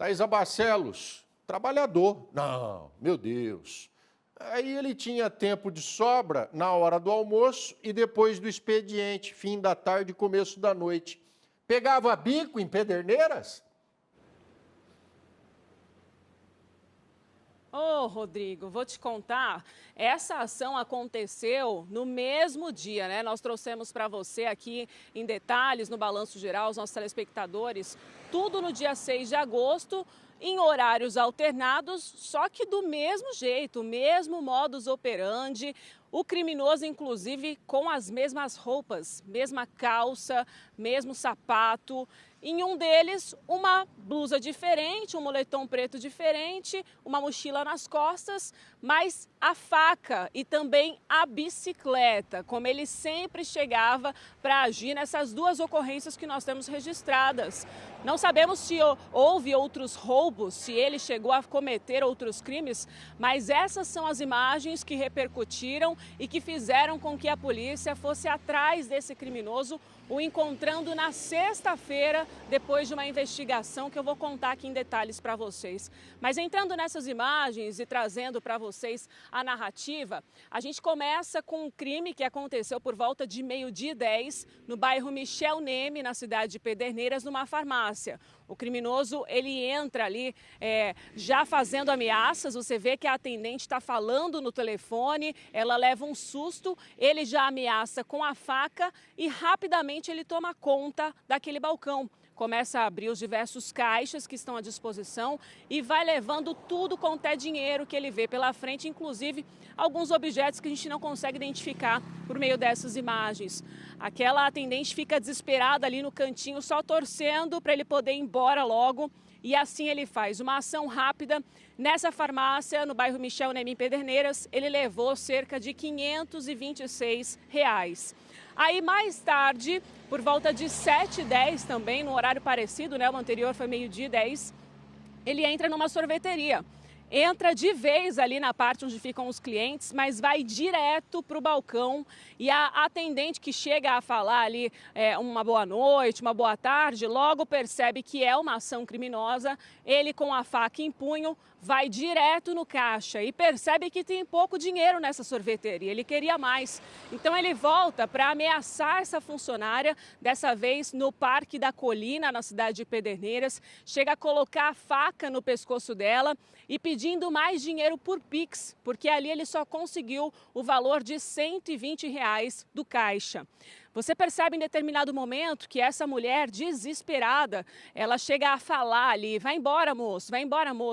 Thaisa Barcelos, trabalhador. Não, meu Deus. Aí ele tinha tempo de sobra na hora do almoço e depois do expediente, fim da tarde, começo da noite. Pegava bico em Pederneiras? Ô, Rodrigo, vou te contar, essa ação aconteceu no mesmo dia, né? Nós trouxemos para você aqui em detalhes, no Balanço Geral, os nossos telespectadores, tudo no dia 6 de agosto, em horários alternados, só que do mesmo jeito, o mesmo modus operandi, o criminoso, inclusive, com as mesmas roupas, mesma calça, mesmo sapato. Em um deles, uma blusa diferente, um moletom preto diferente, uma mochila nas costas, mas a faca e também a bicicleta, como ele sempre chegava para agir nessas duas ocorrências que nós temos registradas. Não sabemos se houve outros roubos, se ele chegou a cometer outros crimes, mas essas são as imagens que repercutiram e que fizeram com que a polícia fosse atrás desse criminoso, o encontrando na sexta-feira, depois de uma investigação que eu vou contar aqui em detalhes para vocês. Mas entrando nessas imagens e trazendo para vocês a narrativa, a gente começa com um crime que aconteceu por volta de 12h10, no bairro Michel Neme, na cidade de Pederneiras, numa farmácia. O criminoso, ele entra ali já fazendo ameaças, você vê que a atendente está falando no telefone, ela leva um susto, ele já ameaça com a faca e rapidamente ele toma conta daquele balcão. Começa a abrir os diversos caixas que estão à disposição e vai levando tudo quanto é dinheiro que ele vê pela frente, inclusive alguns objetos que a gente não consegue identificar por meio dessas imagens. Aquela atendente fica desesperada ali no cantinho, só torcendo para ele poder ir embora logo. E assim ele faz uma ação rápida. Nessa farmácia, no bairro Michel Neme, em Pederneiras, ele levou cerca de R$ 526. Aí, mais tarde, por volta de 7h10 também, no horário parecido, né? O anterior foi 12h10, ele entra numa sorveteria. Entra de vez ali na parte onde ficam os clientes, mas vai direto para o balcão e a atendente que chega a falar ali uma boa noite, uma boa tarde, logo percebe que é uma ação criminosa. Ele, com a faca em punho, vai direto no caixa e percebe que tem pouco dinheiro nessa sorveteria, ele queria mais. Então ele volta para ameaçar essa funcionária, dessa vez no Parque da Colina, na cidade de Pederneiras, chega a colocar a faca no pescoço dela e pedindo mais dinheiro por Pix, porque ali ele só conseguiu o valor de R$ 120 do caixa. Você percebe em determinado momento que essa mulher, desesperada, ela chega a falar ali, vai embora moço,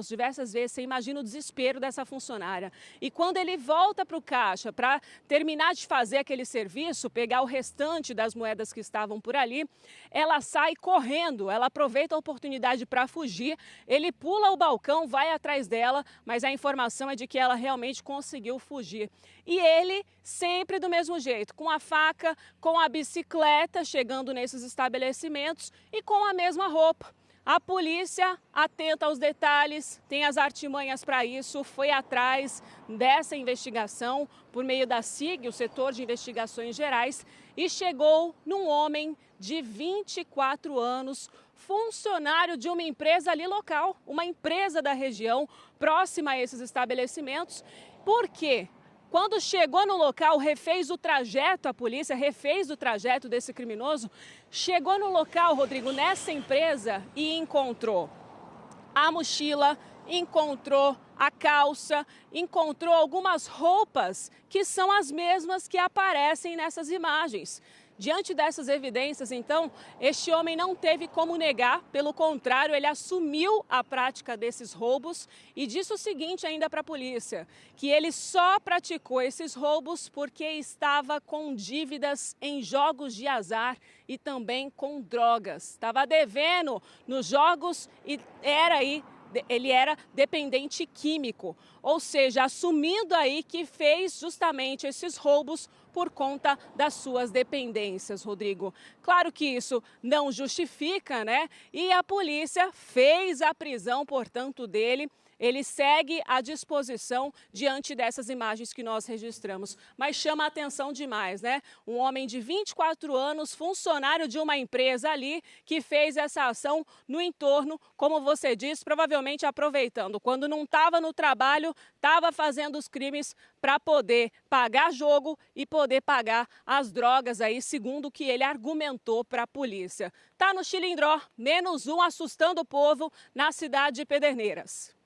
diversas vezes. Você imagina o desespero dessa funcionária. E quando ele volta para o caixa para terminar de fazer aquele serviço, pegar o restante das moedas que estavam por ali, ela sai correndo, ela aproveita a oportunidade para fugir, ele pula o balcão, vai atrás dela, mas a informação é de que ela realmente conseguiu fugir. E ele, sempre do mesmo jeito, com a faca, com a bicicleta, chegando nesses estabelecimentos e com a mesma roupa. A polícia, atenta aos detalhes, tem as artimanhas para isso, foi atrás dessa investigação por meio da SIG, o Setor de Investigações Gerais, e chegou num homem de 24 anos, funcionário de uma empresa ali local, uma empresa da região, próxima a esses estabelecimentos. Por quê? Quando chegou no local, refez o trajeto, a polícia refez o trajeto desse criminoso, chegou no local, Rodrigo, nessa empresa e encontrou a mochila, encontrou a calça, encontrou algumas roupas que são as mesmas que aparecem nessas imagens. Diante dessas evidências, então, este homem não teve como negar, pelo contrário, ele assumiu a prática desses roubos e disse o seguinte ainda para a polícia, que ele só praticou esses roubos porque estava com dívidas em jogos de azar e também com drogas. Estava devendo nos jogos e ele era dependente químico, ou seja, assumindo aí que fez justamente esses roubos por conta das suas dependências, Rodrigo. Claro que isso não justifica, né? E a polícia fez a prisão, portanto, dele. Ele segue à disposição diante dessas imagens que nós registramos. Mas chama a atenção demais, né? Um homem de 24 anos, funcionário de uma empresa ali, que fez essa ação no entorno, como você disse, provavelmente aproveitando. Quando não estava no trabalho, estava fazendo os crimes para poder pagar jogo e poder pagar as drogas aí, segundo o que ele argumentou para a polícia. Tá no Chilindró, -1, assustando o povo na cidade de Pederneiras.